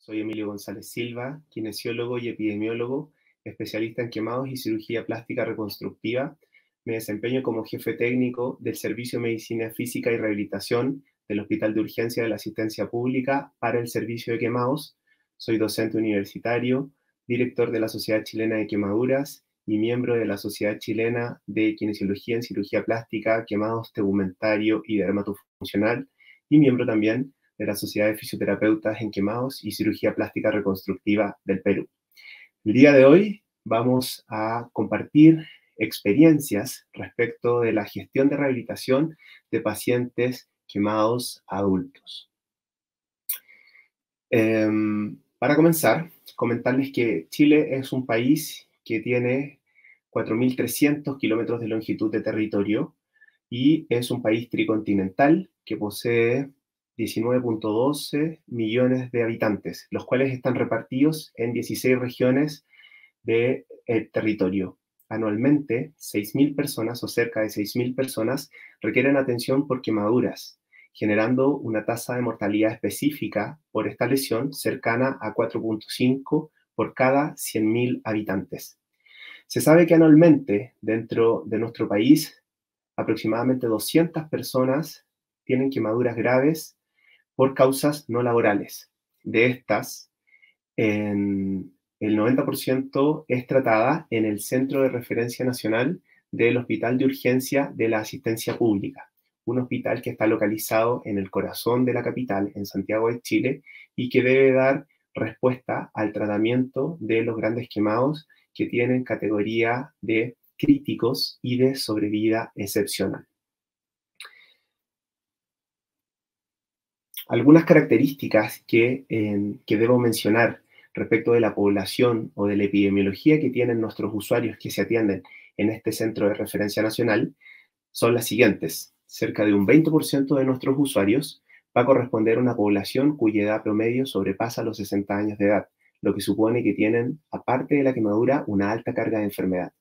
Soy Emilio González Silva, kinesiólogo y epidemiólogo, especialista en quemados y cirugía plástica reconstructiva. Me desempeño como jefe técnico del Servicio de Medicina Física y Rehabilitación del Hospital de Urgencia de la Asistencia Pública para el Servicio de Quemados. Soy docente universitario, director de la Sociedad Chilena de Quemaduras y miembro de la Sociedad Chilena de Kinesiología en Cirugía Plástica, Quemados Tegumentario y Dermatofuncional, y miembro también de la Sociedad de Fisioterapeutas en Quemados y Cirugía Plástica Reconstructiva del Perú. El día de hoy vamos a compartir experiencias respecto de la gestión de rehabilitación de pacientes quemados adultos. Para comenzar, comentarles que Chile es un país que tiene 4.300 kilómetros de longitud de territorio y es un país tricontinental que posee 19.12 millones de habitantes, los cuales están repartidos en 16 regiones de territorio. Anualmente, 6.000 personas o cerca de 6.000 personas requieren atención por quemaduras, generando una tasa de mortalidad específica por esta lesión cercana a 4.5 por cada 100.000 habitantes. Se sabe que anualmente dentro de nuestro país aproximadamente 200 personas tienen quemaduras graves por causas no laborales. De estas, el 90% es tratada en el Centro de Referencia Nacional del Hospital de Urgencia de la Asistencia Pública, un hospital que está localizado en el corazón de la capital, en Santiago de Chile, y que debe dar respuesta al tratamiento de los grandes quemados que tienen categoría de críticos y de sobrevida excepcional. Algunas características que debo mencionar respecto de la población o de la epidemiología que tienen nuestros usuarios que se atienden en este centro de referencia nacional son las siguientes. Cerca de un 20% de nuestros usuarios va a corresponder a una población cuya edad promedio sobrepasa los 60 años de edad, lo que supone que tienen, aparte de la quemadura, una alta carga de enfermedad.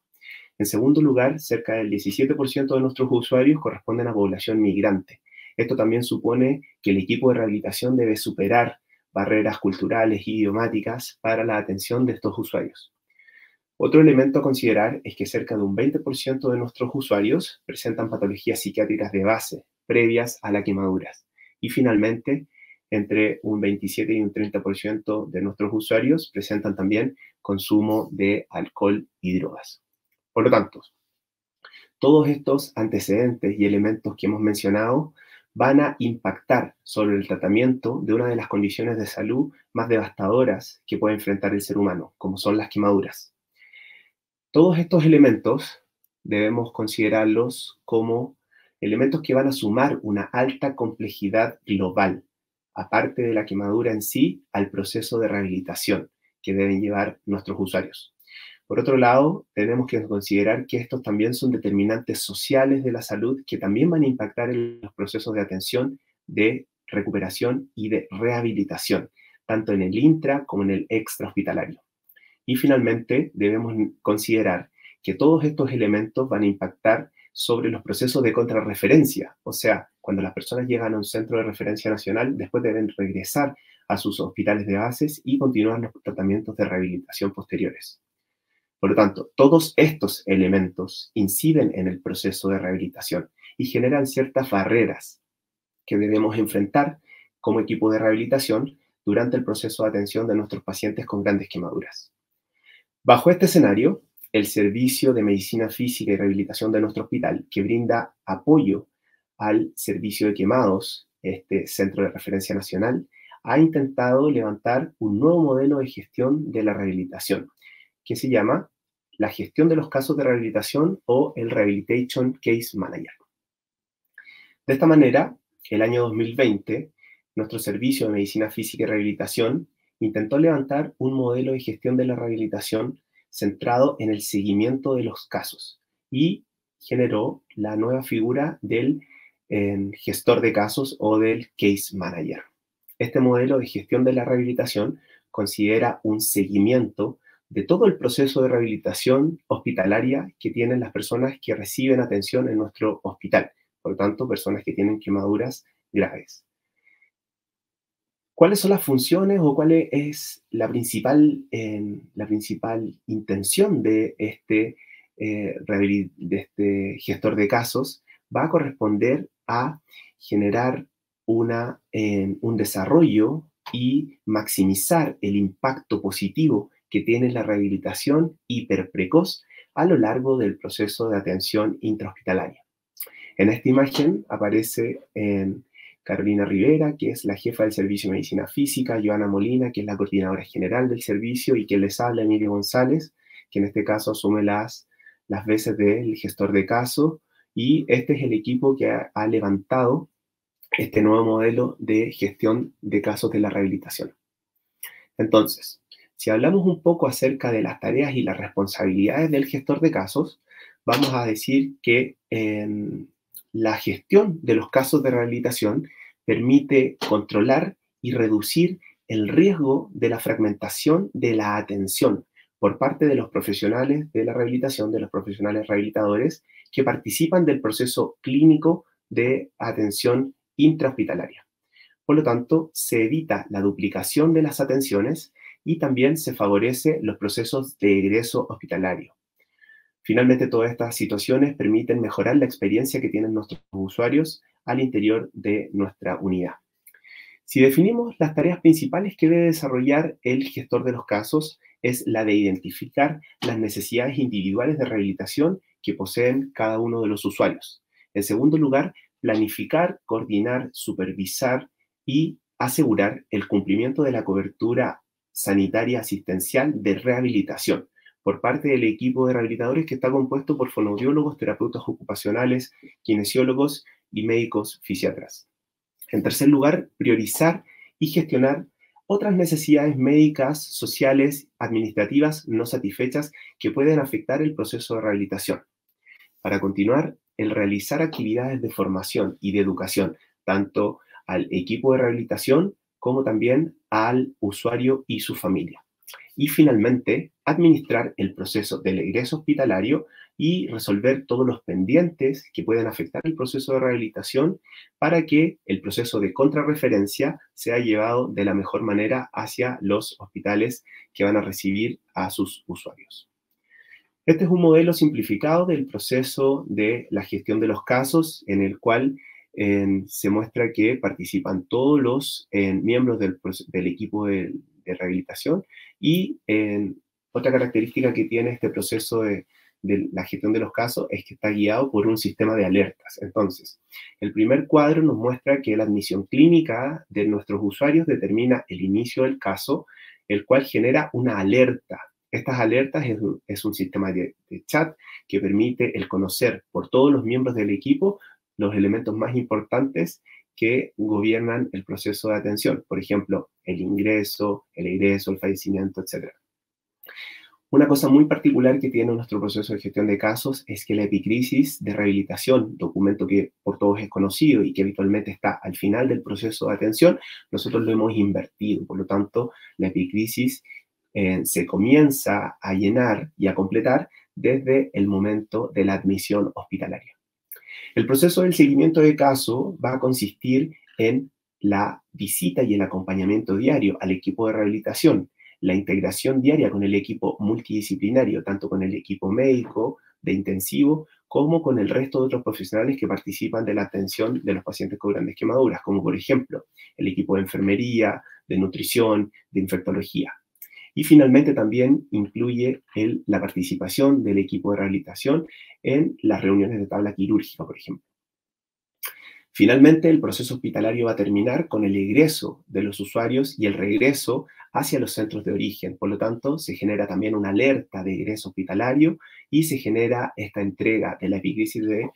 En segundo lugar, cerca del 17% de nuestros usuarios corresponden a población migrante. Esto también supone que el equipo de rehabilitación debe superar barreras culturales y idiomáticas para la atención de estos usuarios. Otro elemento a considerar es que cerca de un 20% de nuestros usuarios presentan patologías psiquiátricas de base previas a las quemaduras. Y finalmente, entre un 27 y un 30% de nuestros usuarios presentan también consumo de alcohol y drogas. Por lo tanto, todos estos antecedentes y elementos que hemos mencionado van a impactar sobre el tratamiento de una de las condiciones de salud más devastadoras que puede enfrentar el ser humano, como son las quemaduras. Todos estos elementos debemos considerarlos como elementos que van a sumar una alta complejidad global, aparte de la quemadura en sí, al proceso de rehabilitación que deben llevar nuestros usuarios. Por otro lado, tenemos que considerar que estos también son determinantes sociales de la salud que también van a impactar en los procesos de atención, de recuperación y de rehabilitación, tanto en el intra como en el extrahospitalario. Y finalmente, debemos considerar que todos estos elementos van a impactar sobre los procesos de contrarreferencia, o sea, cuando las personas llegan a un centro de referencia nacional, después deben regresar a sus hospitales de bases y continuar los tratamientos de rehabilitación posteriores. Por lo tanto, todos estos elementos inciden en el proceso de rehabilitación y generan ciertas barreras que debemos enfrentar como equipo de rehabilitación durante el proceso de atención de nuestros pacientes con grandes quemaduras. Bajo este escenario, el Servicio de Medicina Física y Rehabilitación de nuestro hospital, que brinda apoyo al servicio de quemados, este Centro de Referencia Nacional, ha intentado levantar un nuevo modelo de gestión de la rehabilitación, que se llama la gestión de los casos de rehabilitación o el Rehabilitation Case Manager. De esta manera, el año 2020, nuestro Servicio de Medicina Física y Rehabilitación intentó levantar un modelo de gestión de la rehabilitación centrado en el seguimiento de los casos y generó la nueva figura del gestor de casos o del Case Manager. Este modelo de gestión de la rehabilitación considera un seguimiento de todo el proceso de rehabilitación hospitalaria que tienen las personas que reciben atención en nuestro hospital, por lo tanto, personas que tienen quemaduras graves. ¿Cuáles son las funciones o cuál es la principal intención de de este gestor de casos? Va a corresponder a generar un desarrollo y maximizar el impacto positivo que tiene la rehabilitación hiperprecoz a lo largo del proceso de atención intrahospitalaria. En esta imagen aparece Carolina Rivera, que es la jefa del Servicio de Medicina Física, Joana Molina, que es la coordinadora general del servicio, y quien les habla, Emilio González, que en este caso asume las veces del gestor de caso, y este es el equipo que ha levantado este nuevo modelo de gestión de casos de la rehabilitación. Entonces, si hablamos un poco acerca de las tareas y las responsabilidades del gestor de casos, vamos a decir que la gestión de los casos de rehabilitación permite controlar y reducir el riesgo de la fragmentación de la atención por parte de los profesionales de la rehabilitación, de los profesionales rehabilitadores que participan del proceso clínico de atención intrahospitalaria. Por lo tanto, se evita la duplicación de las atenciones y también se favorece los procesos de egreso hospitalario. Finalmente, todas estas situaciones permiten mejorar la experiencia que tienen nuestros usuarios al interior de nuestra unidad. Si definimos las tareas principales que debe desarrollar el gestor de los casos, es la de identificar las necesidades individuales de rehabilitación que poseen cada uno de los usuarios. En segundo lugar, planificar, coordinar, supervisar y asegurar el cumplimiento de la cobertura sanitaria asistencial de rehabilitación por parte del equipo de rehabilitadores que está compuesto por fonoaudiólogos, terapeutas ocupacionales, kinesiólogos y médicos fisiatras. En tercer lugar, priorizar y gestionar otras necesidades médicas, sociales, administrativas no satisfechas que pueden afectar el proceso de rehabilitación. Para continuar, el realizar actividades de formación y de educación, tanto al equipo de rehabilitación como también al usuario y su familia. Y finalmente, administrar el proceso del egreso hospitalario y resolver todos los pendientes que pueden afectar el proceso de rehabilitación para que el proceso de contrarreferencia sea llevado de la mejor manera hacia los hospitales que van a recibir a sus usuarios. Este es un modelo simplificado del proceso de la gestión de los casos en el cual se muestra que participan todos los miembros del equipo de rehabilitación y otra característica que tiene este proceso de la gestión de los casos es que está guiado por un sistema de alertas. Entonces, el primer cuadro nos muestra que la admisión clínica de nuestros usuarios determina el inicio del caso, el cual genera una alerta. Estas alertas es un sistema de chat que permite el conocer por todos los miembros del equipo los elementos más importantes que gobiernan el proceso de atención. Por ejemplo, el ingreso, el egreso, el fallecimiento, etc. Una cosa muy particular que tiene nuestro proceso de gestión de casos es que la epicrisis de rehabilitación, documento que por todos es conocido y que habitualmente está al final del proceso de atención, nosotros lo hemos invertido. Por lo tanto, la epicrisis se comienza a llenar y a completar desde el momento de la admisión hospitalaria. El proceso del seguimiento de caso va a consistir en la visita y el acompañamiento diario al equipo de rehabilitación, la integración diaria con el equipo multidisciplinario, tanto con el equipo médico de intensivo como con el resto de otros profesionales que participan de la atención de los pacientes con grandes quemaduras, como por ejemplo el equipo de enfermería, de nutrición, de infectología. Y finalmente también incluye la participación del equipo de rehabilitación en las reuniones de tabla quirúrgica, por ejemplo. Finalmente, el proceso hospitalario va a terminar con el egreso de los usuarios y el regreso hacia los centros de origen. Por lo tanto, se genera también una alerta de egreso hospitalario y se genera esta entrega de la epicrisis de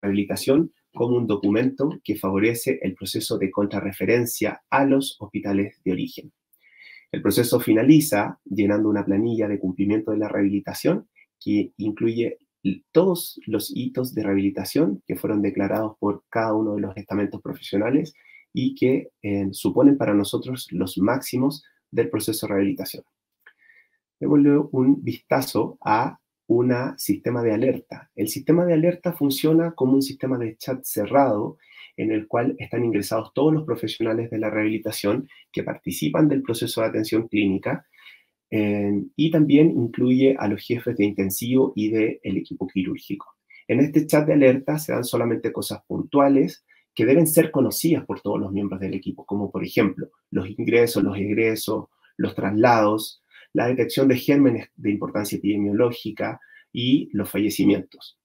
rehabilitación como un documento que favorece el proceso de contrarreferencia a los hospitales de origen. El proceso finaliza llenando una planilla de cumplimiento de la rehabilitación que incluye todos los hitos de rehabilitación que fueron declarados por cada uno de los estamentos profesionales y que suponen para nosotros los máximos del proceso de rehabilitación. Démosle un vistazo a un sistema de alerta. El sistema de alerta funciona como un sistema de chat cerrado en el cual están ingresados todos los profesionales de la rehabilitación que participan del proceso de atención clínica, y también incluye a los jefes de intensivo y del equipo quirúrgico. En este chat de alerta se dan solamente cosas puntuales que deben ser conocidas por todos los miembros del equipo, como por ejemplo los ingresos, los egresos, los traslados, la detección de gérmenes de importancia epidemiológica y los fallecimientos.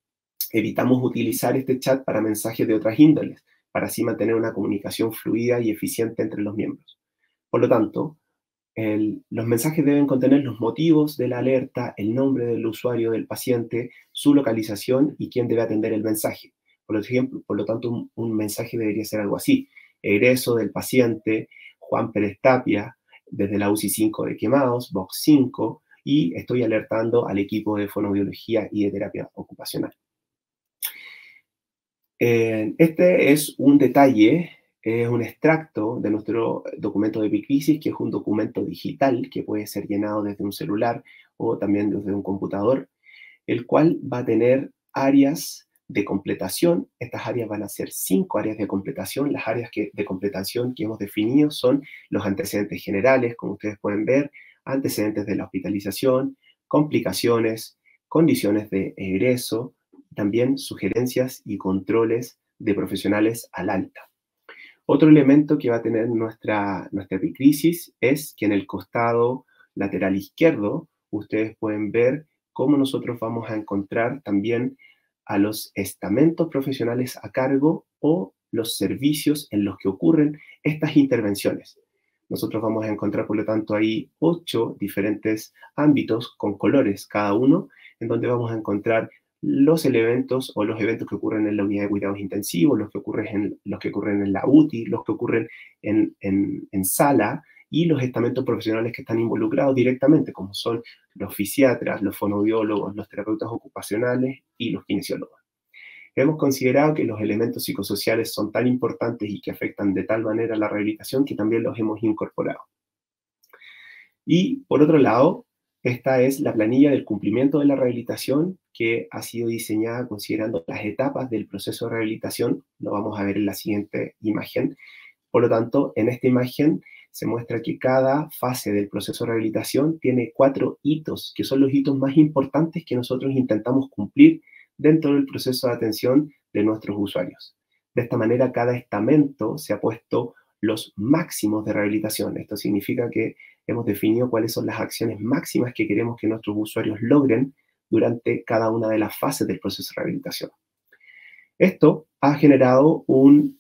Evitamos utilizar este chat para mensajes de otras índoles, para así mantener una comunicación fluida y eficiente entre los miembros. Por lo tanto, los mensajes deben contener los motivos de la alerta, el nombre del usuario del paciente, su localización y quién debe atender el mensaje. Por ejemplo, por lo tanto, un mensaje debería ser algo así: egreso del paciente Juan Pérez Tapia desde la UCI 5 de Quemados, Box 5, y estoy alertando al equipo de fonoaudiología y de terapia ocupacional. Este es un detalle, es un extracto de nuestro documento de Epicrisis, que es un documento digital que puede ser llenado desde un celular o también desde un computador, el cual va a tener áreas de completación. Estas áreas van a ser 5 áreas de completación. Las áreas de completación que hemos definido son los antecedentes generales, como ustedes pueden ver, antecedentes de la hospitalización, complicaciones, condiciones de egreso, también sugerencias y controles de profesionales al alta. Otro elemento que va a tener nuestra epicrisis es que en el costado lateral izquierdo ustedes pueden ver cómo nosotros vamos a encontrar también a los estamentos profesionales a cargo o los servicios en los que ocurren estas intervenciones. Nosotros vamos a encontrar, por lo tanto, ahí 8 diferentes ámbitos con colores cada uno, en donde vamos a encontrar los eventos o los eventos que ocurren en la unidad de cuidados intensivos, los que ocurren en la UTI, los que ocurren en sala, y los estamentos profesionales que están involucrados directamente, como son los fisiatras, los fonoaudiólogos, los terapeutas ocupacionales y los kinesiólogos. Hemos considerado que los elementos psicosociales son tan importantes y que afectan de tal manera la rehabilitación que también los hemos incorporado. Y por otro lado, esta es la planilla del cumplimiento de la rehabilitación, que ha sido diseñada considerando las etapas del proceso de rehabilitación. Lo vamos a ver en la siguiente imagen. Por lo tanto, en esta imagen se muestra que cada fase del proceso de rehabilitación tiene 4 hitos, que son los hitos más importantes que nosotros intentamos cumplir dentro del proceso de atención de nuestros usuarios. De esta manera, cada estamento se ha puesto los máximos de rehabilitación. Esto significa que hemos definido cuáles son las acciones máximas que queremos que nuestros usuarios logren durante cada una de las fases del proceso de rehabilitación. Esto ha generado un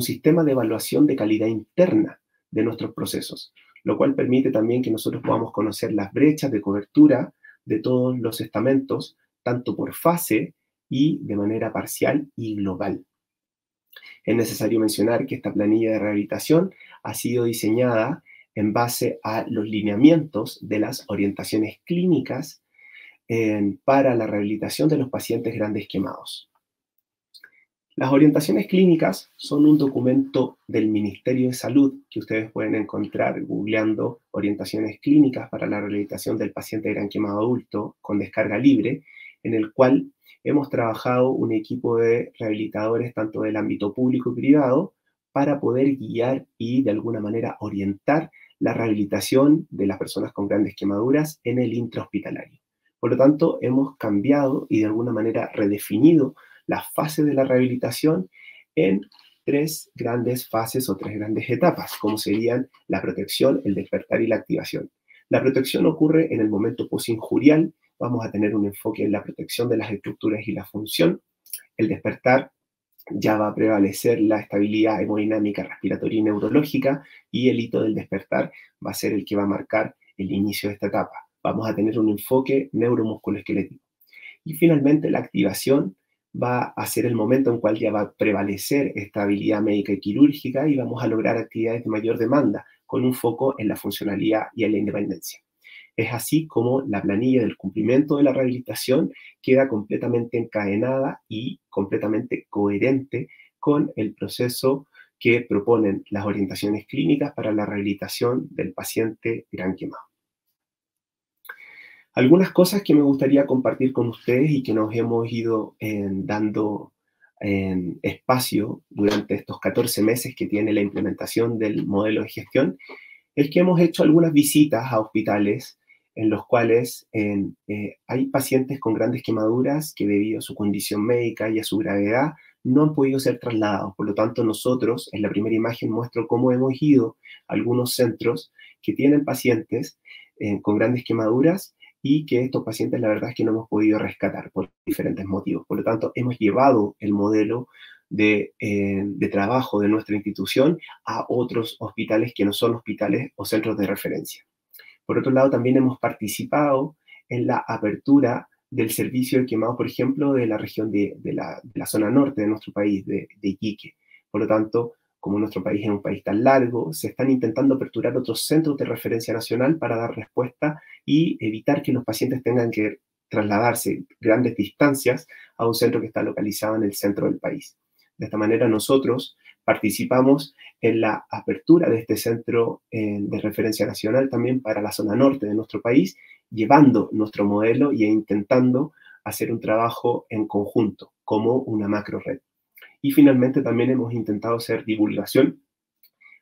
sistema de evaluación de calidad interna de nuestros procesos, lo cual permite también que nosotros podamos conocer las brechas de cobertura de todos los estamentos, tanto por fase y de manera parcial y global. Es necesario mencionar que esta planilla de rehabilitación ha sido diseñada en base a los lineamientos de las orientaciones clínicas para la rehabilitación de los pacientes grandes quemados. Las orientaciones clínicas son un documento del Ministerio de Salud que ustedes pueden encontrar googleando orientaciones clínicas para la rehabilitación del paciente gran quemado adulto con descarga libre, en el cual hemos trabajado un equipo de rehabilitadores tanto del ámbito público y privado para poder guiar y de alguna manera orientar la rehabilitación de las personas con grandes quemaduras en el intrahospitalario. Por lo tanto, hemos cambiado y de alguna manera redefinido las fases de la rehabilitación en 3 grandes fases o 3 grandes etapas, como serían la protección, el despertar y la activación. La protección ocurre en el momento posinjurial. Vamos a tener un enfoque en la protección de las estructuras y la función. El despertar ya va a prevalecer la estabilidad hemodinámica, respiratoria y neurológica, y el hito del despertar va a ser el que va a marcar el inicio de esta etapa. Vamos a tener un enfoque neuromusculoesquelético. Y finalmente la activación va a ser el momento en cual ya va a prevalecer esta habilidad médica y quirúrgica y vamos a lograr actividades de mayor demanda con un foco en la funcionalidad y en la independencia. Es así como la planilla del cumplimiento de la rehabilitación queda completamente encadenada y completamente coherente con el proceso que proponen las orientaciones clínicas para la rehabilitación del paciente gran quemado. Algunas cosas que me gustaría compartir con ustedes y que nos hemos ido dando espacio durante estos 14 meses que tiene la implementación del modelo de gestión, es que hemos hecho algunas visitas a hospitales en los cuales hay pacientes con grandes quemaduras que debido a su condición médica y a su gravedad no han podido ser trasladados. Por lo tanto, nosotros en la primera imagen muestro cómo hemos ido a algunos centros que tienen pacientes con grandes quemaduras y que estos pacientes la verdad es que no hemos podido rescatar por diferentes motivos. Por lo tanto, hemos llevado el modelo de trabajo de nuestra institución a otros hospitales que no son hospitales o centros de referencia. Por otro lado, también hemos participado en la apertura del servicio de quemado, por ejemplo, de la región de la zona norte de nuestro país, de Iquique. Por lo tanto, como nuestro país es un país tan largo, se están intentando aperturar otros centros de referencia nacional para dar respuesta y evitar que los pacientes tengan que trasladarse grandes distancias a un centro que está localizado en el centro del país. De esta manera, nosotros participamos en la apertura de este centro de referencia nacional también para la zona norte de nuestro país, llevando nuestro modelo e intentando hacer un trabajo en conjunto como una macro red. Y finalmente también hemos intentado hacer divulgación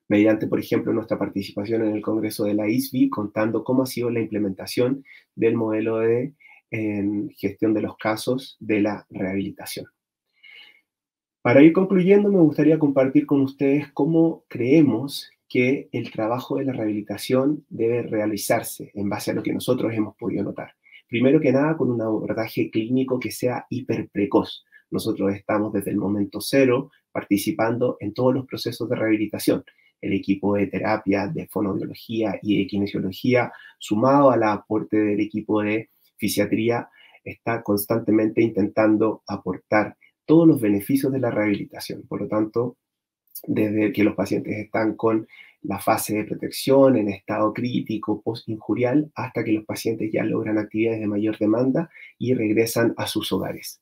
mediante, por ejemplo, nuestra participación en el Congreso de la ISBI, contando cómo ha sido la implementación del modelo de gestión de los casos de la rehabilitación. Para ir concluyendo, me gustaría compartir con ustedes cómo creemos que el trabajo de la rehabilitación debe realizarse en base a lo que nosotros hemos podido notar. Primero que nada, con un abordaje clínico que sea hiperprecoz. Nosotros estamos desde el momento cero participando en todos los procesos de rehabilitación. El equipo de terapia, de fonoaudiología y de kinesiología, sumado al aporte del equipo de fisiatría, está constantemente intentando aportar todos los beneficios de la rehabilitación. Por lo tanto, desde que los pacientes están con la fase de protección, en estado crítico, postinjurial, hasta que los pacientes ya logran actividades de mayor demanda y regresan a sus hogares.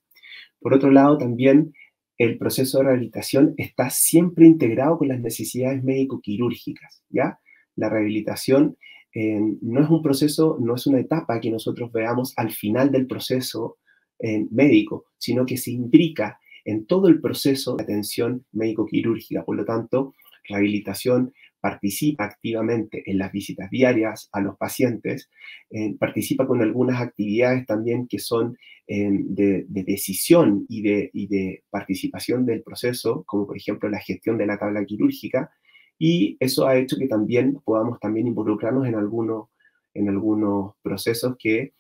Por otro lado, también el proceso de rehabilitación está siempre integrado con las necesidades médico-quirúrgicas, ¿ya? La rehabilitación no es un proceso, no es una etapa que nosotros veamos al final del proceso médico, sino que se imbrica en todo el proceso de atención médico-quirúrgica. Por lo tanto, rehabilitación participa activamente en las visitas diarias a los pacientes, participa con algunas actividades también que son de decisión y de participación del proceso, como por ejemplo la gestión de la tabla quirúrgica, y eso ha hecho que también podamos también involucrarnos en algunos procesos que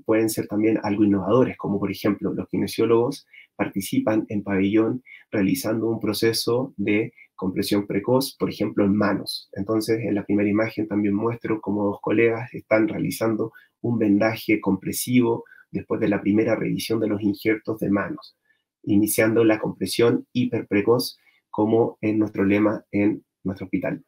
pueden ser también algo innovadores, como por ejemplo los kinesiólogos participan en pabellón realizando un proceso de compresión precoz, por ejemplo, en manos. Entonces, en la primera imagen también muestro cómo dos colegas están realizando un vendaje compresivo después de la primera revisión de los injertos de manos, iniciando la compresión hiperprecoz como en nuestro lema en nuestro hospital.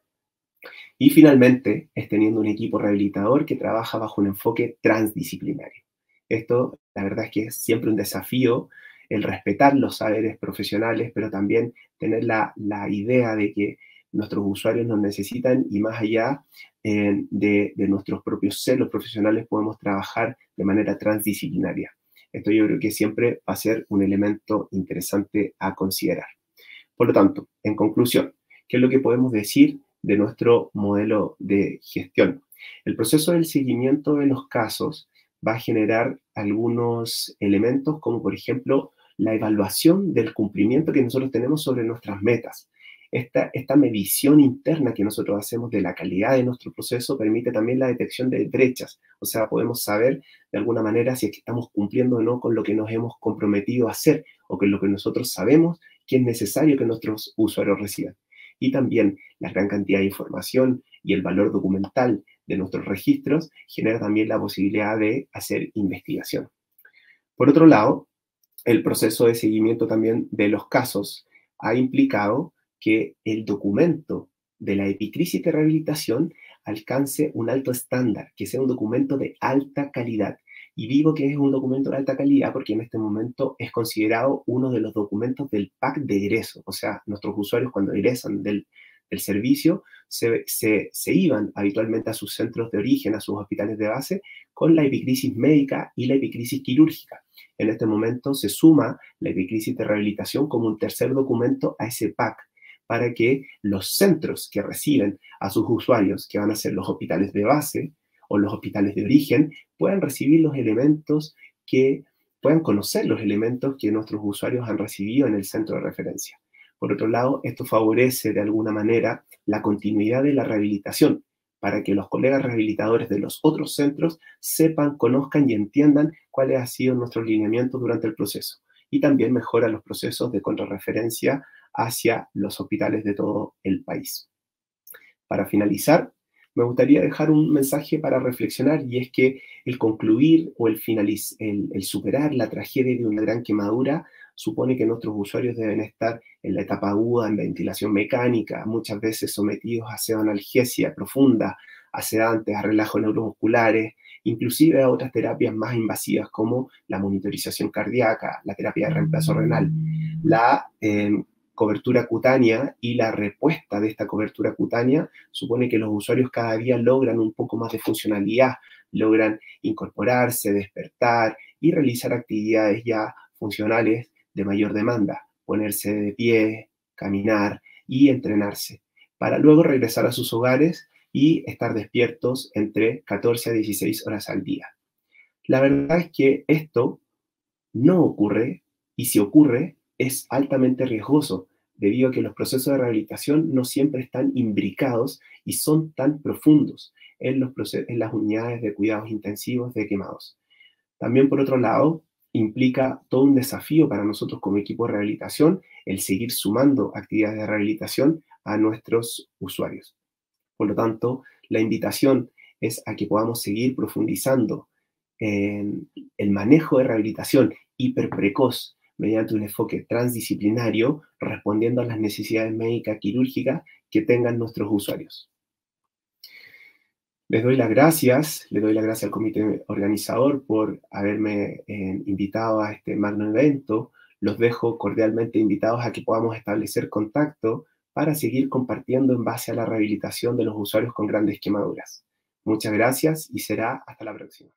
Y finalmente, es teniendo un equipo rehabilitador que trabaja bajo un enfoque transdisciplinario. Esto, la verdad es que es siempre un desafío el respetar los saberes profesionales, pero también tener la idea de que nuestros usuarios nos necesitan y más allá de nuestros propios celos profesionales podemos trabajar de manera transdisciplinaria. Esto yo creo que siempre va a ser un elemento interesante a considerar. Por lo tanto, en conclusión, ¿qué es lo que podemos decir de nuestro modelo de gestión? El proceso del seguimiento de los casos va a generar algunos elementos como por ejemplo la evaluación del cumplimiento que nosotros tenemos sobre nuestras metas. Esta medición interna que nosotros hacemos de la calidad de nuestro proceso permite también la detección de brechas, o sea, podemos saber de alguna manera si es que estamos cumpliendo o no con lo que nos hemos comprometido a hacer o con lo que nosotros sabemos que es necesario que nuestros usuarios reciban. Y también la gran cantidad de información y el valor documental de nuestros registros genera también la posibilidad de hacer investigación. Por otro lado, el proceso de seguimiento también de los casos ha implicado que el documento de la epicrisis de rehabilitación alcance un alto estándar, que sea un documento de alta calidad. Y digo que es un documento de alta calidad porque en este momento es considerado uno de los documentos del PAC de egreso. O sea, nuestros usuarios cuando egresan del servicio se iban habitualmente a sus centros de origen, a sus hospitales de base, con la epicrisis médica y la epicrisis quirúrgica. En este momento se suma la epicrisis de rehabilitación como un tercer documento a ese pack para que los centros que reciben a sus usuarios, que van a ser los hospitales de base o los hospitales de origen, puedan recibir los elementos que puedan conocer los elementos que nuestros usuarios han recibido en el centro de referencia. Por otro lado, esto favorece de alguna manera la continuidad de la rehabilitación para que los colegas rehabilitadores de los otros centros sepan, conozcan y entiendan cuáles han sido nuestros lineamientos durante el proceso. Y también mejora los procesos de contrarreferencia hacia los hospitales de todo el país. Para finalizar, me gustaría dejar un mensaje para reflexionar, y es que el concluir o el superar la tragedia de una gran quemadura supone que nuestros usuarios deben estar en la etapa aguda en ventilación mecánica, muchas veces sometidos a sedoanalgesia profunda, a sedantes, a relajos neuromusculares, inclusive a otras terapias más invasivas como la monitorización cardíaca, la terapia de reemplazo renal. La cobertura cutánea y la respuesta de esta cobertura cutánea supone que los usuarios cada día logran un poco más de funcionalidad, logran incorporarse, despertar y realizar actividades ya funcionales de mayor demanda, ponerse de pie, caminar y entrenarse, para luego regresar a sus hogares y estar despiertos entre 14 a 16 horas al día. La verdad es que esto no ocurre, y si ocurre, es altamente riesgoso, debido a que los procesos de rehabilitación no siempre están imbricados y son tan profundos en las unidades de cuidados intensivos de quemados. También, por otro lado, implica todo un desafío para nosotros como equipo de rehabilitación el seguir sumando actividades de rehabilitación a nuestros usuarios. Por lo tanto, la invitación es a que podamos seguir profundizando en el manejo de rehabilitación hiperprecoz mediante un enfoque transdisciplinario, respondiendo a las necesidades médicas quirúrgicas que tengan nuestros usuarios. Les doy las gracias, le doy las gracias al comité organizador por haberme invitado a este magno evento. Los dejo cordialmente invitados a que podamos establecer contacto para seguir compartiendo en base a la rehabilitación de los usuarios con grandes quemaduras. Muchas gracias y será hasta la próxima.